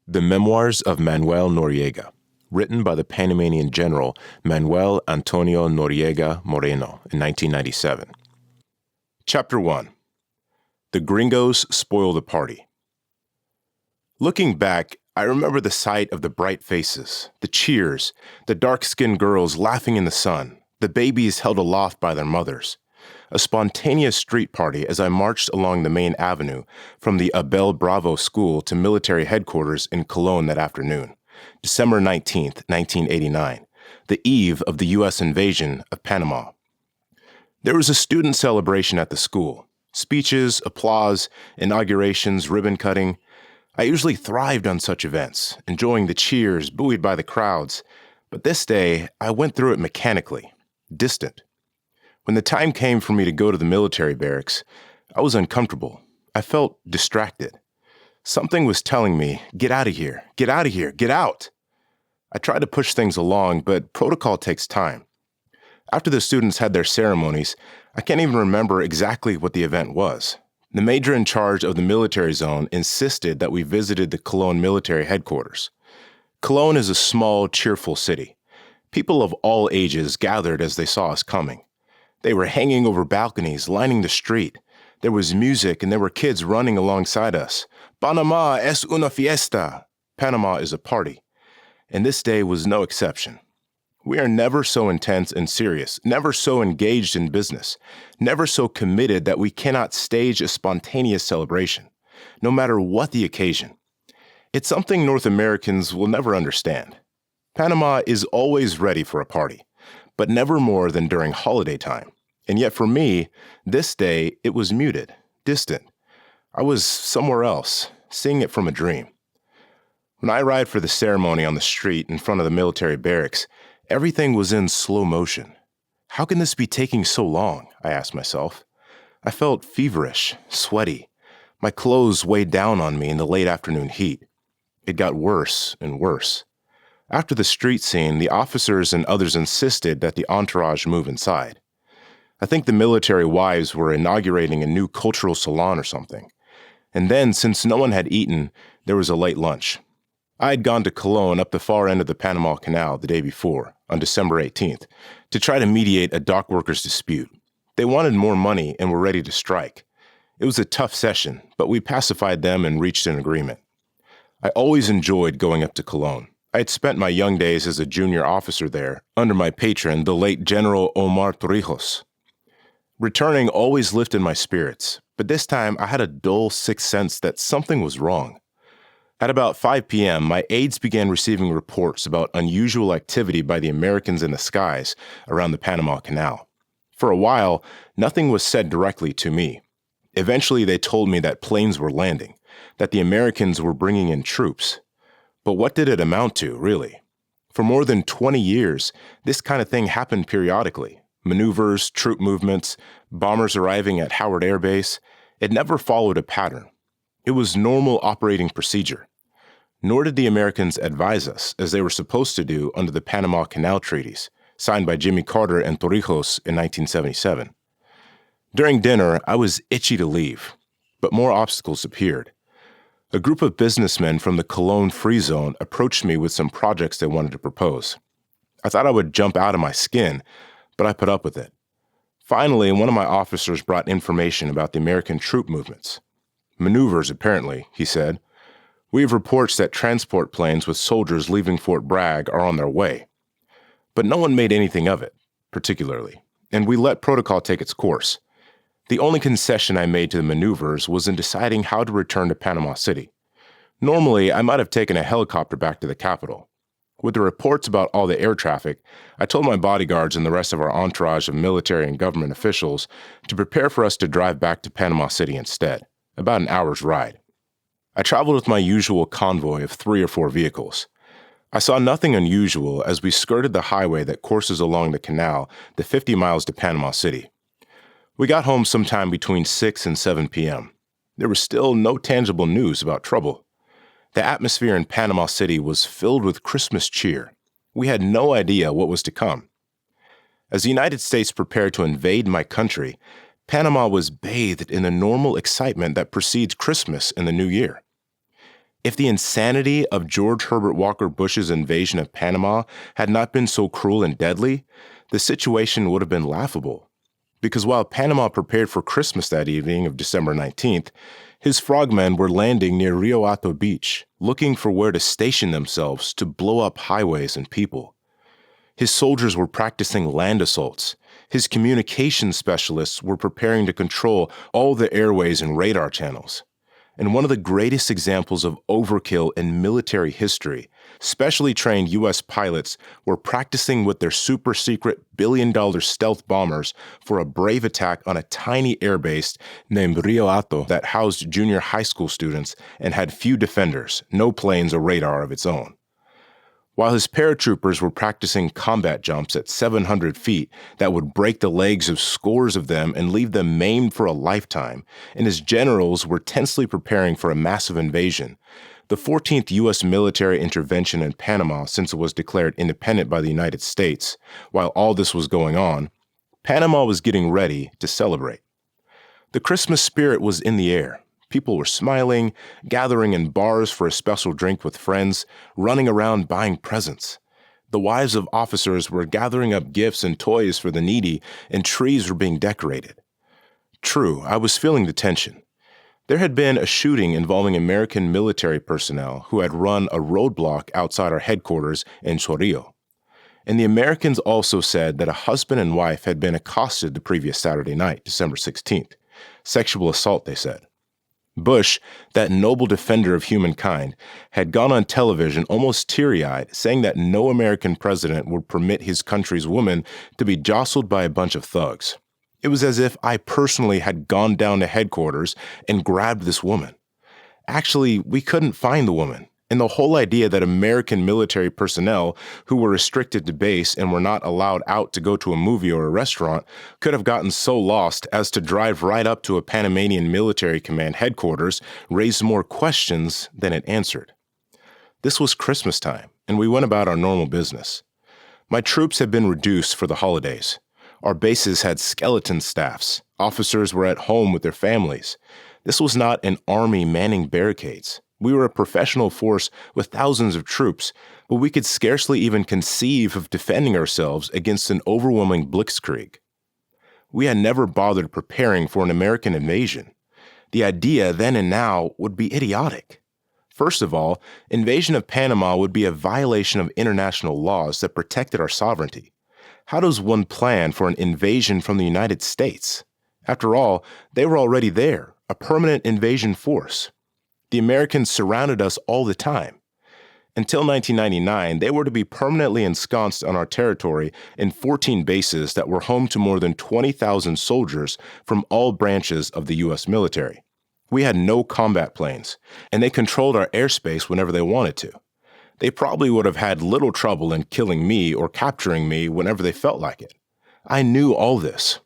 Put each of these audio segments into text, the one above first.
The Memoirs of Manuel Noriega, written by the Panamanian general Manuel Antonio Noriega Moreno in 1997. Chapter 1. The Gringos Spoil the Party. Looking back, I remember the sight of the bright faces, the cheers, the dark-skinned girls laughing in the sun, the babies held aloft by their mothers. A spontaneous street party as I marched along the main avenue from the Abel Bravo School to military headquarters in Cologne that afternoon, December 19th, 1989, the eve of the U.S. invasion of Panama. There was a student celebration at the school. Speeches, applause, inaugurations, ribbon cutting. I usually thrived on such events, enjoying the cheers buoyed by the crowds, but this day I went through it mechanically, distant. When the time came for me to go to the military barracks, I was uncomfortable. I felt distracted. Something was telling me, get out of here, get out of here, get out. I tried to push things along, but protocol takes time. After the students had their ceremonies, I can't even remember exactly what the event was. The major in charge of the military zone insisted that we visited the Cologne military headquarters. Cologne is a small, cheerful city. People of all ages gathered as they saw us coming. They were hanging over balconies, lining the street. There was music and there were kids running alongside us. Panama es una fiesta. Panama is a party. And this day was no exception. We are never so intense and serious, never so engaged in business, never so committed that we cannot stage a spontaneous celebration, no matter what the occasion. It's something North Americans will never understand. Panama is always ready for a party, but never more than during holiday time. And yet for me, this day, it was muted, distant. I was somewhere else, seeing it from a dream. When I arrived for the ceremony on the street in front of the military barracks, everything was in slow motion. How can this be taking so long? I asked myself. I felt feverish, sweaty. My clothes weighed down on me in the late afternoon heat. It got worse and worse. After the street scene, the officers and others insisted that the entourage move inside. I think the military wives were inaugurating a new cultural salon or something. And then, since no one had eaten, there was a late lunch. I had gone to Cologne up the far end of the Panama Canal the day before, on December 18th, to try to mediate a dock workers' dispute. They wanted more money and were ready to strike. It was a tough session, but we pacified them and reached an agreement. I always enjoyed going up to Cologne. I had spent my young days as a junior officer there, under my patron, the late General Omar Torrijos. Returning always lifted my spirits, but this time I had a dull sixth sense that something was wrong. At about 5 p.m., my aides began receiving reports about unusual activity by the Americans in the skies around the Panama Canal. For a while, nothing was said directly to me. Eventually, they told me that planes were landing, that the Americans were bringing in troops. But what did it amount to, really? For more than 20 years, this kind of thing happened periodically. Maneuvers, troop movements, bombers arriving at Howard Air Base. It never followed a pattern. It was normal operating procedure. Nor did the Americans advise us, as they were supposed to do under the Panama Canal treaties, signed by Jimmy Carter and Torrijos in 1977. During dinner, I was itchy to leave, but more obstacles appeared. A group of businessmen from the Cologne Free Zone approached me with some projects they wanted to propose. I thought I would jump out of my skin, but I put up with it. Finally, one of my officers brought information about the American troop movements. Maneuvers, apparently, he said. We have reports that transport planes with soldiers leaving Fort Bragg are on their way. But no one made anything of it, particularly, and we let protocol take its course. The only concession I made to the maneuvers was in deciding how to return to Panama City. Normally, I might have taken a helicopter back to the capital. With the reports about all the air traffic, I told my bodyguards and the rest of our entourage of military and government officials to prepare for us to drive back to Panama City instead, about an hour's ride. I traveled with my usual convoy of 3 or 4 vehicles. I saw nothing unusual as we skirted the highway that courses along the canal the 50 miles to Panama City. We got home sometime between 6 and 7 p.m. There was still no tangible news about trouble. The atmosphere in Panama City was filled with Christmas cheer. We had no idea what was to come. As the United States prepared to invade my country, Panama was bathed in the normal excitement that precedes Christmas and the New Year. If the insanity of George Herbert Walker Bush's invasion of Panama had not been so cruel and deadly, the situation would have been laughable. Because while Panama prepared for Christmas that evening of December 19th, his frogmen were landing near Rio Hato Beach, looking for where to station themselves to blow up highways and people. His soldiers were practicing land assaults. His communications specialists were preparing to control all the airways and radar channels. And one of the greatest examples of overkill in military history, specially trained U.S. pilots were practicing with their super-secret billion-dollar stealth bombers for a brave attack on a tiny airbase named Rio Hato that housed junior high school students and had few defenders, no planes or radar of its own. While his paratroopers were practicing combat jumps at 700 feet that would break the legs of scores of them and leave them maimed for a lifetime, and his generals were tensely preparing for a massive invasion, the 14th U.S. military intervention in Panama since it was declared independent by the United States, while all this was going on, Panama was getting ready to celebrate. The Christmas spirit was in the air. People were smiling, gathering in bars for a special drink with friends, running around buying presents. The wives of officers were gathering up gifts and toys for the needy, and trees were being decorated. True, I was feeling the tension. There had been a shooting involving American military personnel who had run a roadblock outside our headquarters in Chorrillo. And the Americans also said that a husband and wife had been accosted the previous Saturday night, December 16th. Sexual assault, they said. Bush, that noble defender of humankind, had gone on television almost teary-eyed, saying that no American president would permit his country's women to be jostled by a bunch of thugs. It was as if I personally had gone down to headquarters and grabbed this woman. Actually, we couldn't find the woman, and the whole idea that American military personnel who were restricted to base and were not allowed out to go to a movie or a restaurant could have gotten so lost as to drive right up to a Panamanian military command headquarters raised more questions than it answered. This was Christmas time, and we went about our normal business. My troops had been reduced for the holidays. Our bases had skeleton staffs. Officers were at home with their families. This was not an army manning barricades. We were a professional force with thousands of troops, but we could scarcely even conceive of defending ourselves against an overwhelming blitzkrieg. We had never bothered preparing for an American invasion. The idea then and now would be idiotic. First of all, invasion of Panama would be a violation of international laws that protected our sovereignty. How does one plan for an invasion from the United States? After all, they were already there, a permanent invasion force. The Americans surrounded us all the time. Until 1999, they were to be permanently ensconced on our territory in 14 bases that were home to more than 20,000 soldiers from all branches of the U.S. military. We had no combat planes, and they controlled our airspace whenever they wanted to. They probably would have had little trouble in killing me or capturing me whenever they felt like it. I knew all this.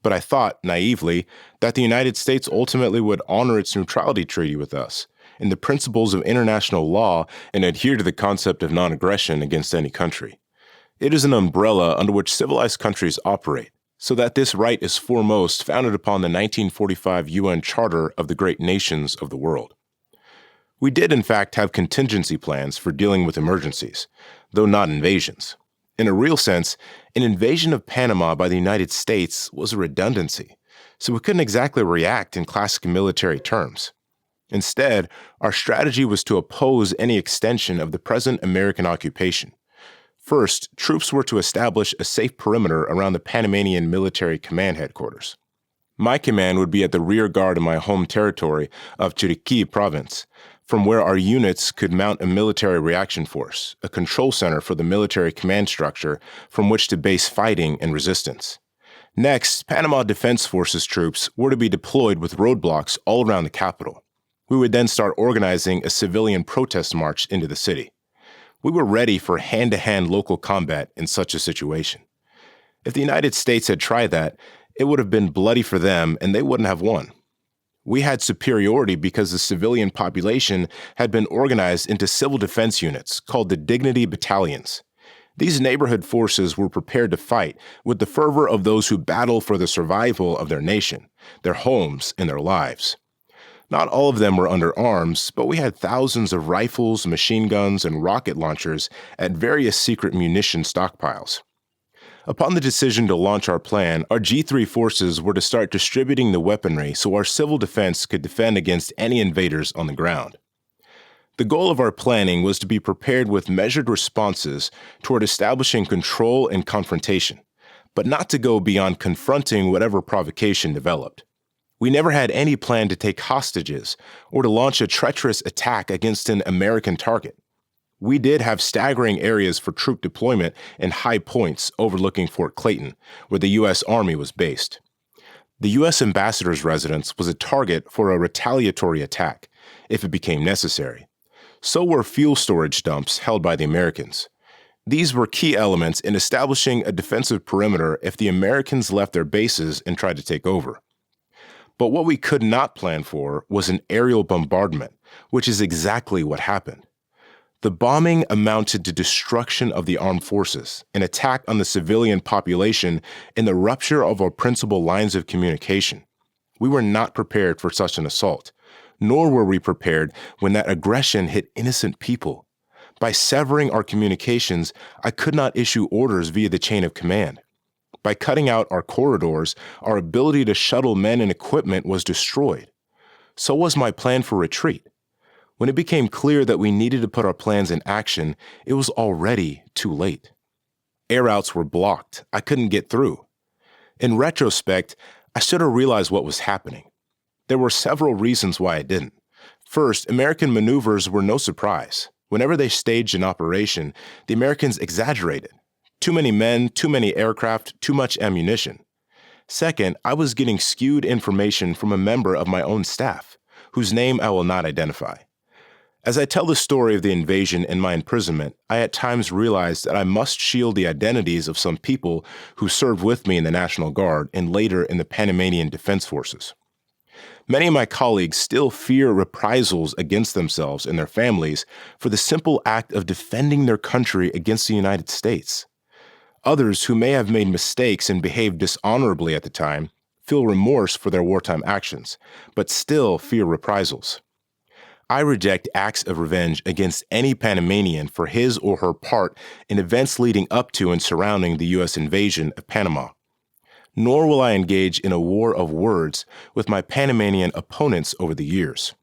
But I thought, naively, that the United States ultimately would honor its neutrality treaty with us and the principles of international law and adhere to the concept of non-aggression against any country. It is an umbrella under which civilized countries operate, so that this right is foremost founded upon the 1945 UN Charter of the Great Nations of the world. We did, in fact, have contingency plans for dealing with emergencies, though not invasions. In a real sense, an invasion of Panama by the United States was a redundancy, so we couldn't exactly react in classic military terms. Instead, our strategy was to oppose any extension of the present American occupation. First, troops were to establish a safe perimeter around the Panamanian military command headquarters. My command would be at the rear guard of my home territory of Chiriquí province, from where our units could mount a military reaction force, a control center for the military command structure from which to base fighting and resistance. Next, Panama Defense Forces troops were to be deployed with roadblocks all around the capital. We would then start organizing a civilian protest march into the city. We were ready for hand-to-hand local combat in such a situation. If the United States had tried that, it would have been bloody for them and they wouldn't have won. We had superiority because the civilian population had been organized into civil defense units called the Dignity Battalions. These neighborhood forces were prepared to fight with the fervor of those who battle for the survival of their nation, their homes, and their lives. Not all of them were under arms, but we had thousands of rifles, machine guns, and rocket launchers at various secret munition stockpiles. Upon the decision to launch our plan, our G3 forces were to start distributing the weaponry so our civil defense could defend against any invaders on the ground. The goal of our planning was to be prepared with measured responses toward establishing control and confrontation, but not to go beyond confronting whatever provocation developed. We never had any plan to take hostages or to launch a treacherous attack against an American target. We did have staggering areas for troop deployment and high points overlooking Fort Clayton, where the U.S. Army was based. The U.S. ambassador's residence was a target for a retaliatory attack, if it became necessary. So were fuel storage dumps held by the Americans. These were key elements in establishing a defensive perimeter if the Americans left their bases and tried to take over. But what we could not plan for was an aerial bombardment, which is exactly what happened. The bombing amounted to destruction of the armed forces, an attack on the civilian population, and the rupture of our principal lines of communication. We were not prepared for such an assault, nor were we prepared when that aggression hit innocent people. By severing our communications, I could not issue orders via the chain of command. By cutting out our corridors, our ability to shuttle men and equipment was destroyed. So was my plan for retreat. When it became clear that we needed to put our plans in action, it was already too late. Air routes were blocked. I couldn't get through. In retrospect, I should have realized what was happening. There were several reasons why I didn't. First, American maneuvers were no surprise. Whenever they staged an operation, the Americans exaggerated. Too many men, too many aircraft, too much ammunition. Second, I was getting skewed information from a member of my own staff, whose name I will not identify. As I tell the story of the invasion and my imprisonment, I at times realized that I must shield the identities of some people who served with me in the National Guard and later in the Panamanian Defense Forces. Many of my colleagues still fear reprisals against themselves and their families for the simple act of defending their country against the United States. Others who may have made mistakes and behaved dishonorably at the time feel remorse for their wartime actions, but still fear reprisals. I reject acts of revenge against any Panamanian for his or her part in events leading up to and surrounding the U.S. invasion of Panama. Nor will I engage in a war of words with my Panamanian opponents over the years.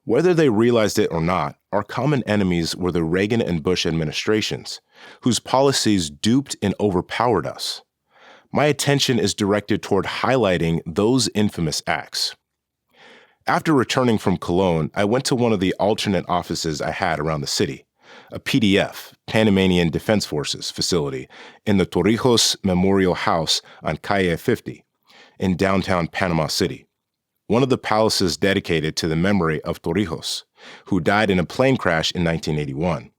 Whether they realized it or not, our common enemies were the Reagan and Bush administrations, whose policies duped and overpowered us. My attention is directed toward highlighting those infamous acts. After returning from Cologne, I went to one of the alternate offices I had around the city, a PDF, Panamanian Defense Forces facility, in the Torrijos Memorial House on Calle 50 in downtown Panama City, one of the palaces dedicated to the memory of Torrijos, who died in a plane crash in 1981.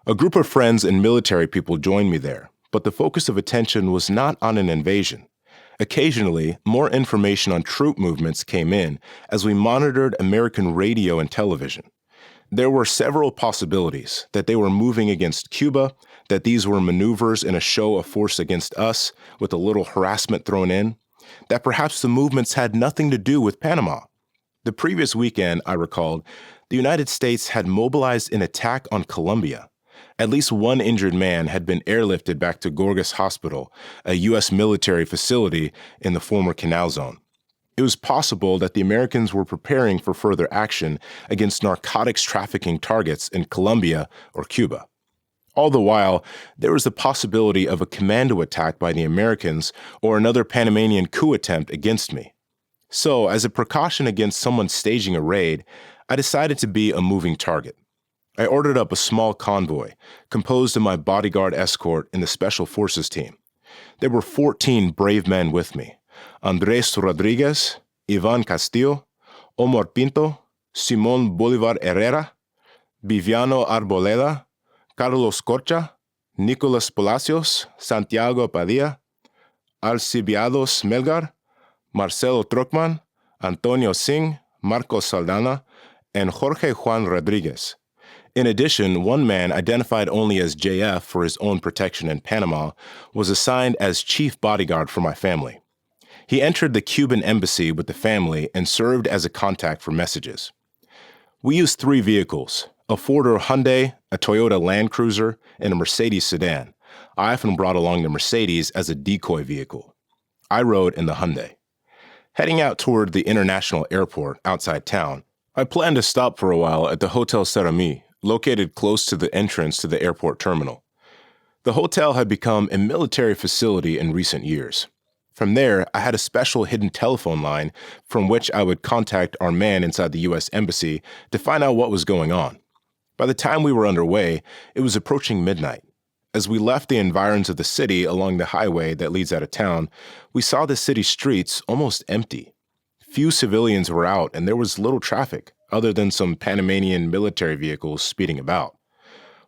A group of friends and military people joined me there, but the focus of attention was not on an invasion. Occasionally, more information on troop movements came in as we monitored American radio and television. There were several possibilities that they were moving against Cuba, that these were maneuvers in a show of force against us, with a little harassment thrown in, that perhaps the movements had nothing to do with Panama. The previous weekend, I recalled, the United States had mobilized an attack on Colombia. At least one injured man had been airlifted back to Gorgas Hospital, a U.S. military facility in the former Canal Zone. It was possible that the Americans were preparing for further action against narcotics trafficking targets in Colombia or Cuba. All the while, there was the possibility of a commando attack by the Americans or another Panamanian coup attempt against me. So, as a precaution against someone staging a raid, I decided to be a moving target. I ordered up a small convoy, composed of my bodyguard escort and the Special Forces team. There were 14 brave men with me: Andres Rodriguez, Ivan Castillo, Omar Pinto, Simón Bolívar Herrera, Viviano Arboleda, Carlos Corcha, Nicolas Palacios, Santiago Padilla, Alcibiades Melgar, Marcelo Truckman, Antonio Singh, Marcos Saldana, and Jorge Juan Rodriguez. In addition, one man, identified only as JF for his own protection in Panama, was assigned as chief bodyguard for my family. He entered the Cuban embassy with the family and served as a contact for messages. We used 3 vehicles, a Ford or Hyundai, a Toyota Land Cruiser, and a Mercedes sedan. I often brought along the Mercedes as a decoy vehicle. I rode in the Hyundai. Heading out toward the international airport outside town, I planned to stop for a while at the Hotel Serami, located close to the entrance to the airport terminal. The hotel had become a military facility in recent years. From there, I had a special hidden telephone line from which I would contact our man inside the U.S. Embassy to find out what was going on. By the time we were underway, it was approaching midnight. As we left the environs of the city along the highway that leads out of town, we saw the city streets almost empty. Few civilians were out and there was little traffic, other than some Panamanian military vehicles speeding about.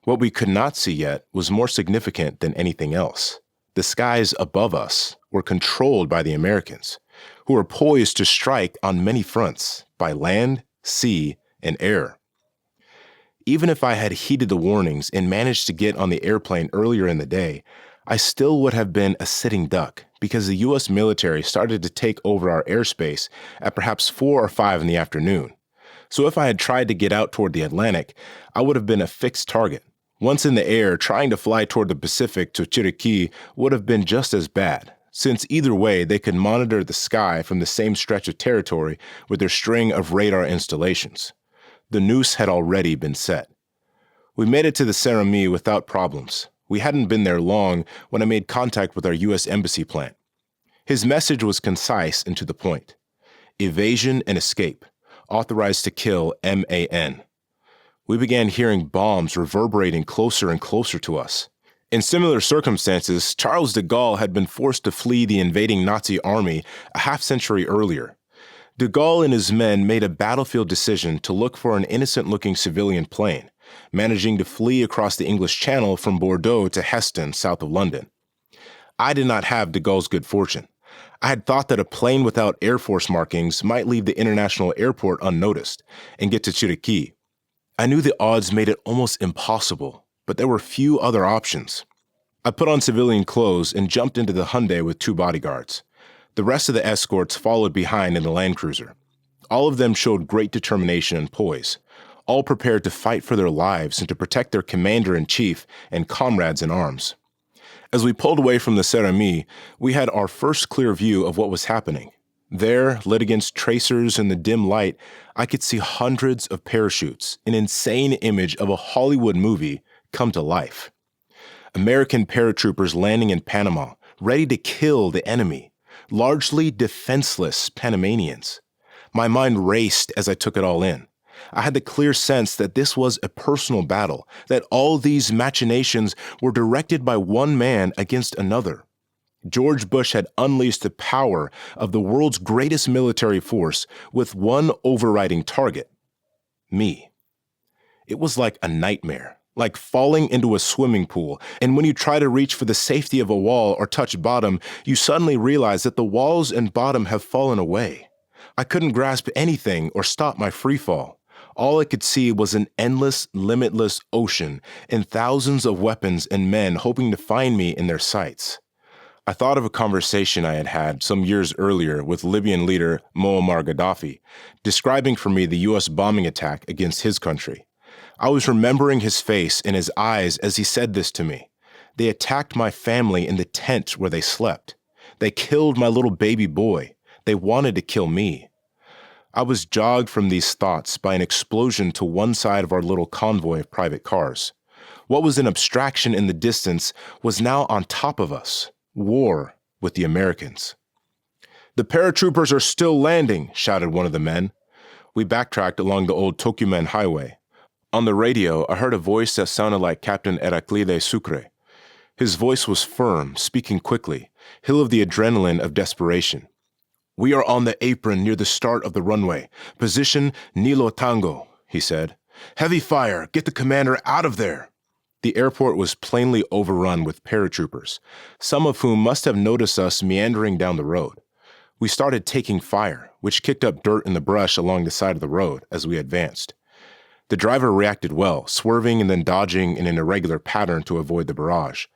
What we could not see yet was more significant than anything else. The skies above us were controlled by the Americans, who were poised to strike on many fronts, by land, sea, and air. Even if I had heeded the warnings and managed to get on the airplane earlier in the day, I still would have been a sitting duck because the U.S. military started to take over our airspace at perhaps 4 or 5 in the afternoon. So if I had tried to get out toward the Atlantic, I would have been a fixed target. Once in the air, trying to fly toward the Pacific to Chiriquí would have been just as bad, since either way they could monitor the sky from the same stretch of territory with their string of radar installations. The noose had already been set. We made it to the Serami without problems. We hadn't been there long when I made contact with our U.S. Embassy plant. His message was concise and to the point. Evasion and escape. Authorized to kill MAN. We began hearing bombs reverberating closer and closer to us. In similar circumstances, Charles de Gaulle had been forced to flee the invading Nazi army a half-century earlier. De Gaulle and his men made a battlefield decision to look for an innocent-looking civilian plane, managing to flee across the English Channel from Bordeaux to Heston, south of London. I did not have de Gaulle's good fortune. I had thought that a plane without Air Force markings might leave the international airport unnoticed and get to Chiriquí. I knew the odds made it almost impossible, but there were few other options. I put on civilian clothes and jumped into the Hyundai with 2 bodyguards. The rest of the escorts followed behind in the Land Cruiser. All of them showed great determination and poise, all prepared to fight for their lives and to protect their commander-in-chief and comrades in arms. As we pulled away from the Serami, we had our first clear view of what was happening. There, lit against tracers in the dim light, I could see hundreds of parachutes, an insane image of a Hollywood movie, come to life. American paratroopers landing in Panama, ready to kill the enemy, largely defenseless Panamanians. My mind raced as I took it all in. I had the clear sense that this was a personal battle, that all these machinations were directed by one man against another. George Bush had unleashed the power of the world's greatest military force with one overriding target: me. It was like a nightmare, like falling into a swimming pool, and when you try to reach for the safety of a wall or touch bottom, you suddenly realize that the walls and bottom have fallen away. I couldn't grasp anything or stop my free fall. All I could see was an endless, limitless ocean and thousands of weapons and men hoping to find me in their sights. I thought of a conversation I had had some years earlier with Libyan leader Muammar Gaddafi, describing for me the U.S. bombing attack against his country. I was remembering his face and his eyes as he said this to me. They attacked my family in the tent where they slept. They killed my little baby boy. They wanted to kill me. I was jogged from these thoughts by an explosion to one side of our little convoy of private cars. What was an abstraction in the distance was now on top of us. War with the Americans. "The paratroopers are still landing," shouted one of the men. We backtracked along the old Tocumen highway. On the radio, I heard a voice that sounded like Captain Heraclide Sucre. His voice was firm, speaking quickly, full of the adrenaline of desperation. "We are on the apron near the start of the runway. Position Nilo Tango," he said. "Heavy fire! Get the commander out of there!" The airport was plainly overrun with paratroopers, some of whom must have noticed us meandering down the road. We started taking fire, which kicked up dirt in the brush along the side of the road as we advanced. The driver reacted well, swerving and then dodging in an irregular pattern to avoid the barrage.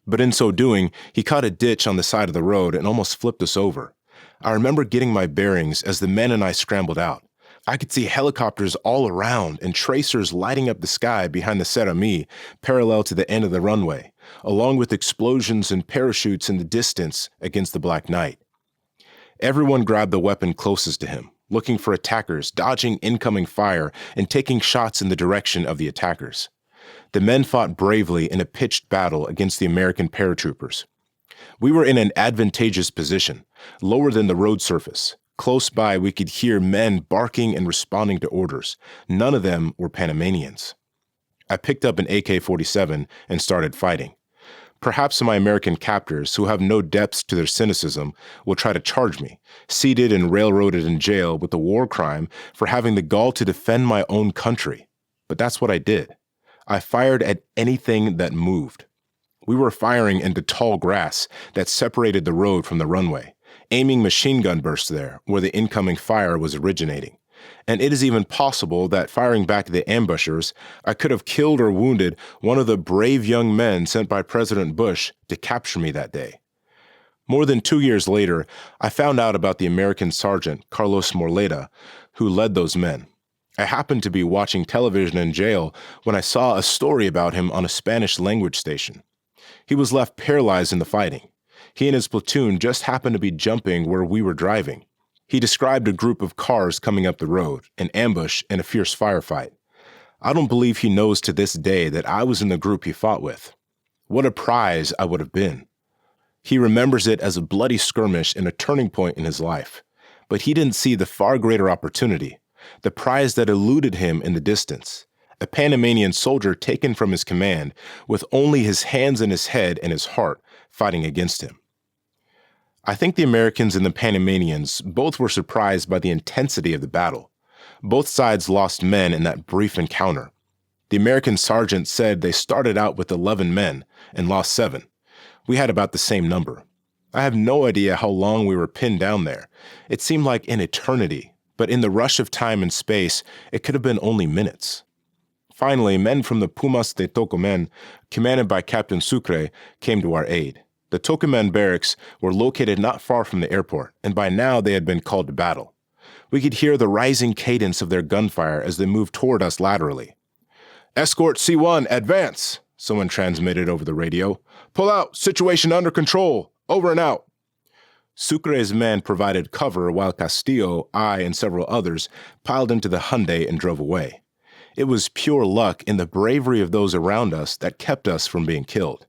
But in so doing, he caught a ditch on the side of the road and almost flipped us over. I remember getting my bearings as the men and I scrambled out. I could see helicopters all around and tracers lighting up the sky behind the Serami, parallel to the end of the runway, along with explosions and parachutes in the distance against the black night. Everyone grabbed the weapon closest to him, looking for attackers, dodging incoming fire, and taking shots in the direction of the attackers. The men fought bravely in a pitched battle against the American paratroopers. We were in an advantageous position, lower than the road surface. Close by, we could hear men barking and responding to orders. None of them were Panamanians. I picked up an AK-47 and started fighting. Perhaps my American captors, who have no depths to their cynicism, will try to charge me, seated and railroaded in jail with a war crime for having the gall to defend my own country. But that's what I did. I fired at anything that moved. We were firing into tall grass that separated the road from the runway, aiming machine gun bursts there where the incoming fire was originating. And it is even possible that firing back at the ambushers, I could have killed or wounded one of the brave young men sent by President Bush to capture me that day. More than 2 years later, I found out about the American sergeant, Carlos Morleda, who led those men. I happened to be watching television in jail when I saw a story about him on a Spanish language station. He was left paralyzed in the fighting. He and his platoon just happened to be jumping where we were driving. He described a group of cars coming up the road, an ambush, and a fierce firefight. I don't believe he knows to this day that I was in the group he fought with. What a prize I would have been. He remembers it as a bloody skirmish and a turning point in his life. But he didn't see the far greater opportunity, the prize that eluded him in the distance. A Panamanian soldier taken from his command with only his hands and his head and his heart fighting against him. I think the Americans and the Panamanians both were surprised by the intensity of the battle. Both sides lost men in that brief encounter. The American sergeant said they started out with 11 men and lost 7. We had about the same number. I have no idea how long we were pinned down there. It seemed like an eternity, but in the rush of time and space, it could have been only minutes. Finally, men from the Pumas de Tocumen, commanded by Captain Sucre, came to our aid. The Tocumen barracks were located not far from the airport, and by now they had been called to battle. We could hear the rising cadence of their gunfire as they moved toward us laterally. "Escort C1, advance!" someone transmitted over the radio. "Pull out! Situation under control! Over and out!" Sucre's men provided cover while Castillo, I, and several others piled into the Hyundai and drove away. It was pure luck in the bravery of those around us that kept us from being killed.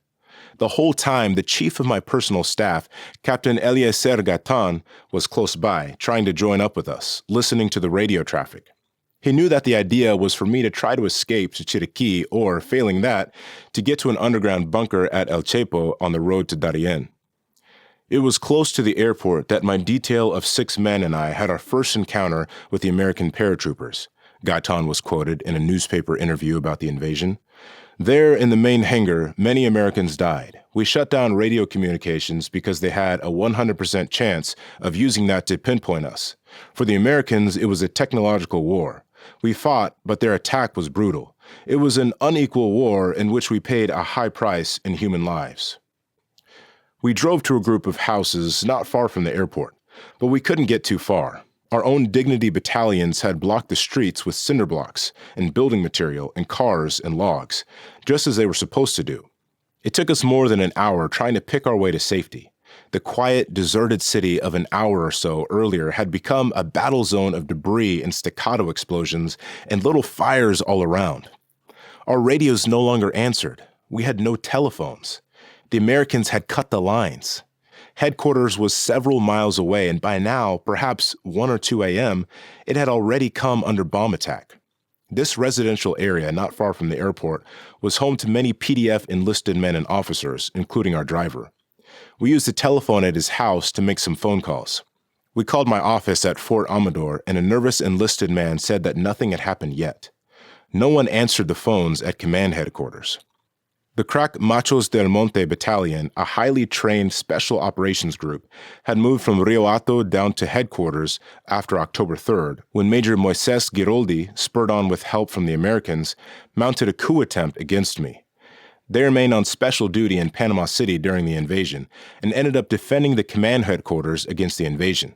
The whole time, the chief of my personal staff, Captain Eliezer Gatan, was close by, trying to join up with us, listening to the radio traffic. He knew that the idea was for me to try to escape to Chiriquí or, failing that, to get to an underground bunker at El Chepo on the road to Darien. It was close to the airport that my detail of 6 men and I had our first encounter with the American paratroopers. Gatan was quoted in a newspaper interview about the invasion. There, in the main hangar, many Americans died. We shut down radio communications because they had a 100% chance of using that to pinpoint us. For the Americans, it was a technological war. We fought, but their attack was brutal. It was an unequal war in which we paid a high price in human lives. We drove to a group of houses not far from the airport, but we couldn't get too far. Our own Dignity battalions had blocked the streets with cinder blocks and building material and cars and logs, just as they were supposed to do. It took us more than an hour trying to pick our way to safety. The quiet, deserted city of an hour or so earlier had become a battle zone of debris and staccato explosions and little fires all around. Our radios no longer answered. We had no telephones. The Americans had cut the lines. Headquarters was several miles away, and by now, perhaps 1 or 2 a.m., it had already come under bomb attack. This residential area, not far from the airport, was home to many PDF enlisted men and officers, including our driver. We used the telephone at his house to make some phone calls. We called my office at Fort Amador, and a nervous enlisted man said that nothing had happened yet. No one answered the phones at command headquarters. The crack Machos del Monte Battalion, a highly trained special operations group, had moved from Rio Hato down to headquarters after October 3rd, when Major Moises Giroldi, spurred on with help from the Americans, mounted a coup attempt against me. They remained on special duty in Panama City during the invasion and ended up defending the command headquarters against the invasion.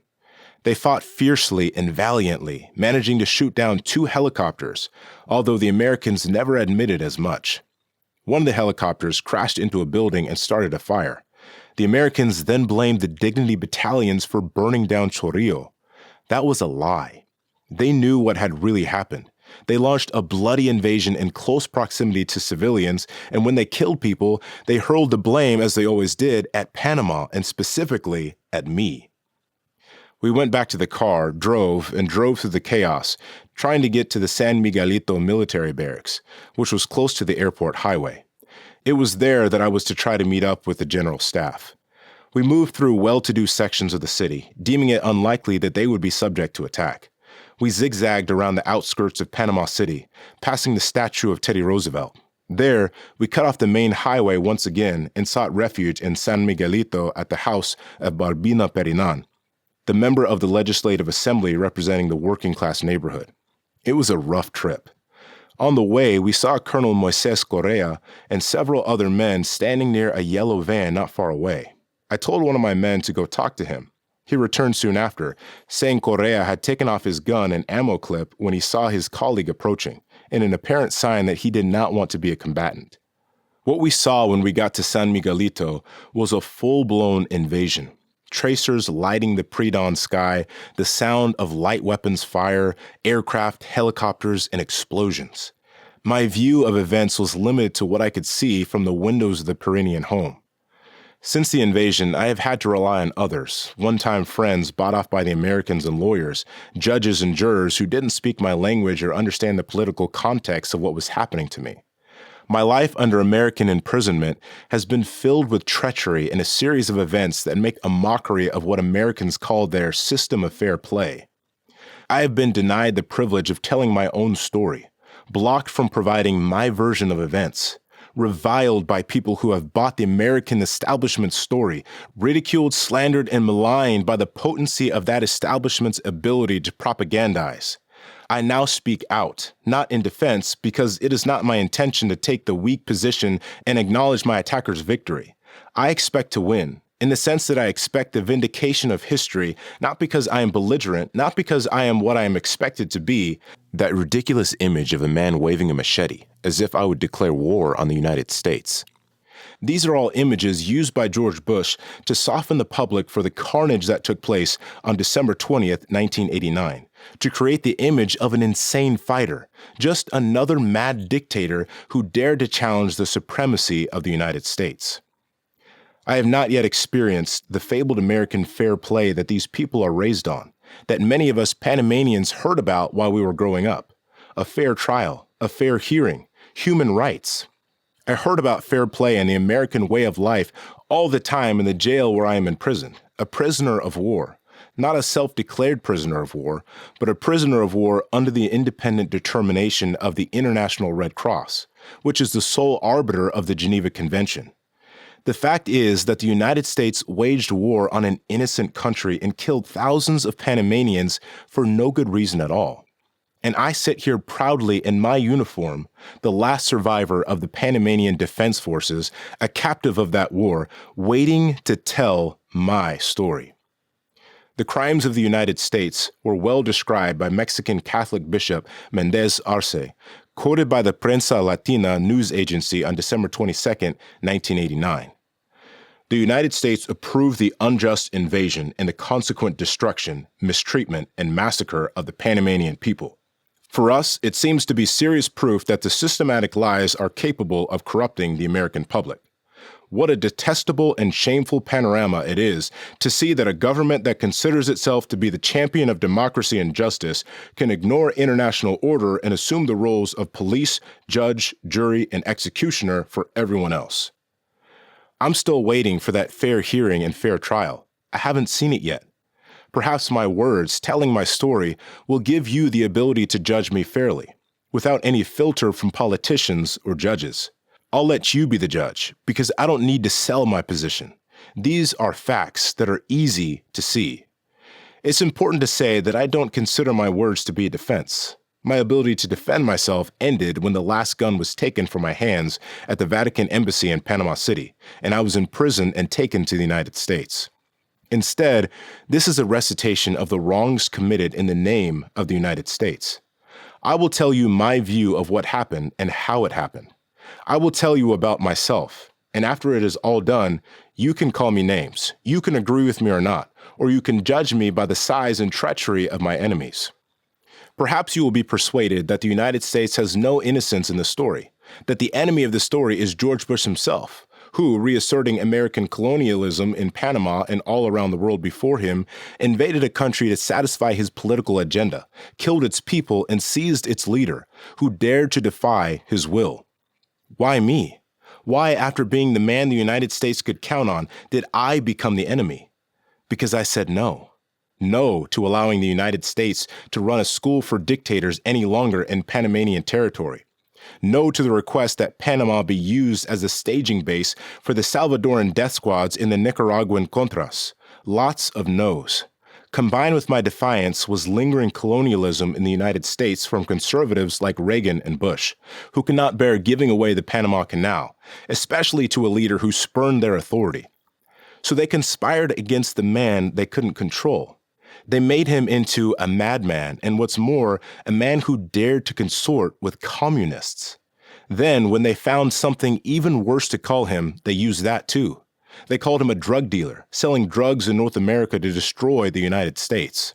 They fought fiercely and valiantly, managing to shoot down 2 helicopters, although the Americans never admitted as much. One of the helicopters crashed into a building and started a fire. The Americans then blamed the Dignity battalions for burning down Chorrillo. That was a lie. They knew what had really happened. They launched a bloody invasion in close proximity to civilians, and when they killed people, they hurled the blame, as they always did, at Panama and specifically at me. We went back to the car, drove through the chaos, trying to get to the San Miguelito military barracks, which was close to the airport highway. It was there that I was to try to meet up with the general staff. We moved through well-to-do sections of the city, deeming it unlikely that they would be subject to attack. We zigzagged around the outskirts of Panama City, passing the statue of Teddy Roosevelt. There, we cut off the main highway once again and sought refuge in San Miguelito at the house of Barbina Perinan, the member of the Legislative Assembly representing the working-class neighborhood. It was a rough trip. On the way, we saw Colonel Moises Correa and several other men standing near a yellow van not far away. I told one of my men to go talk to him. He returned soon after, saying Correa had taken off his gun and ammo clip when he saw his colleague approaching, in an apparent sign that he did not want to be a combatant. What we saw when we got to San Miguelito was a full-blown invasion. Tracers lighting the pre-dawn sky, the sound of light weapons fire, aircraft, helicopters, and explosions. My view of events was limited to what I could see from the windows of the Perinian home. Since the invasion, I have had to rely on others, one-time friends bought off by the Americans and lawyers, judges and jurors who didn't speak my language or understand the political context of what was happening to me. My life under American imprisonment has been filled with treachery and a series of events that make a mockery of what Americans call their system of fair play. I have been denied the privilege of telling my own story, blocked from providing my version of events, reviled by people who have bought the American establishment story, ridiculed, slandered, and maligned by the potency of that establishment's ability to propagandize. I now speak out, not in defense, because it is not my intention to take the weak position and acknowledge my attacker's victory. I expect to win, in the sense that I expect the vindication of history, not because I am belligerent, not because I am what I am expected to be. That ridiculous image of a man waving a machete, as if I would declare war on the United States. These are all images used by George Bush to soften the public for the carnage that took place on December 20th, 1989, to create the image of an insane fighter, just another mad dictator who dared to challenge the supremacy of the United States. I have not yet experienced the fabled American fair play that these people are raised on, that many of us Panamanians heard about while we were growing up. A fair trial, a fair hearing, human rights. I heard about fair play and the American way of life all the time in the jail where I am imprisoned, a prisoner of war. Not a self-declared prisoner of war, but a prisoner of war under the independent determination of the International Red Cross, which is the sole arbiter of the Geneva Convention. The fact is that the United States waged war on an innocent country and killed thousands of Panamanians for no good reason at all. And I sit here proudly in my uniform, the last survivor of the Panamanian Defense Forces, a captive of that war, waiting to tell my story. The crimes of the United States were well described by Mexican Catholic Bishop Mendez Arce, quoted by the Prensa Latina news agency on December 22, 1989. The United States approved the unjust invasion and the consequent destruction, mistreatment, and massacre of the Panamanian people. For us, it seems to be serious proof that the systematic lies are capable of corrupting the American public. What a detestable and shameful panorama it is to see that a government that considers itself to be the champion of democracy and justice can ignore international order and assume the roles of police, judge, jury, and executioner for everyone else. I'm still waiting for that fair hearing and fair trial. I haven't seen it yet. Perhaps my words, telling my story, will give you the ability to judge me fairly, without any filter from politicians or judges. I'll let you be the judge, because I don't need to sell my position. These are facts that are easy to see. It's important to say that I don't consider my words to be a defense. My ability to defend myself ended when the last gun was taken from my hands at the Vatican Embassy in Panama City, and I was imprisoned and taken to the United States. Instead, this is a recitation of the wrongs committed in the name of the United States. I will tell you my view of what happened and how it happened. I will tell you about myself, and after it is all done, you can call me names. You can agree with me or not, or you can judge me by the size and treachery of my enemies. Perhaps you will be persuaded that the United States has no innocence in the story, that the enemy of the story is George Bush himself, who, reasserting American colonialism in Panama and all around the world before him, invaded a country to satisfy his political agenda, killed its people, and seized its leader, who dared to defy his will. Why me? Why, after being the man the United States could count on, did I become the enemy? Because I said no. No to allowing the United States to run a school for dictators any longer in Panamanian territory. No to the request that Panama be used as a staging base for the Salvadoran death squads in the Nicaraguan Contras. Lots of no's. Combined with my defiance was lingering colonialism in the United States from conservatives like Reagan and Bush, who could not bear giving away the Panama Canal, especially to a leader who spurned their authority. So they conspired against the man they couldn't control. They made him into a madman, and what's more, a man who dared to consort with communists. Then, when they found something even worse to call him, they used that too. They called him a drug dealer, selling drugs in North America to destroy the United States.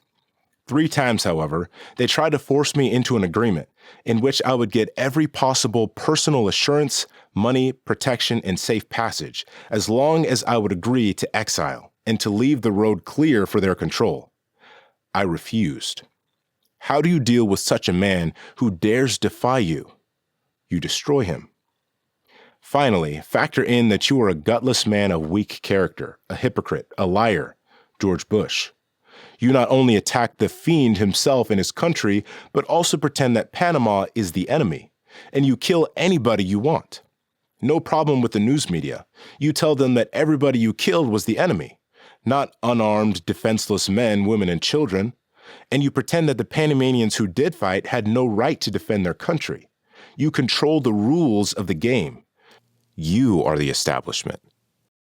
3 times, however, they tried to force me into an agreement in which I would get every possible personal assurance, money, protection, and safe passage, as long as I would agree to exile and to leave the road clear for their control. I refused. How do you deal with such a man who dares defy you? You destroy him. Finally, factor in that you are a gutless man of weak character, a hypocrite, a liar, George Bush. You not only attack the fiend himself and his country, but also pretend that Panama is the enemy, and you kill anybody you want. No problem with the news media. You tell them that everybody you killed was the enemy, not unarmed, defenseless men, women, and children. And you pretend that the Panamanians who did fight had no right to defend their country. You control the rules of the game. You are the establishment.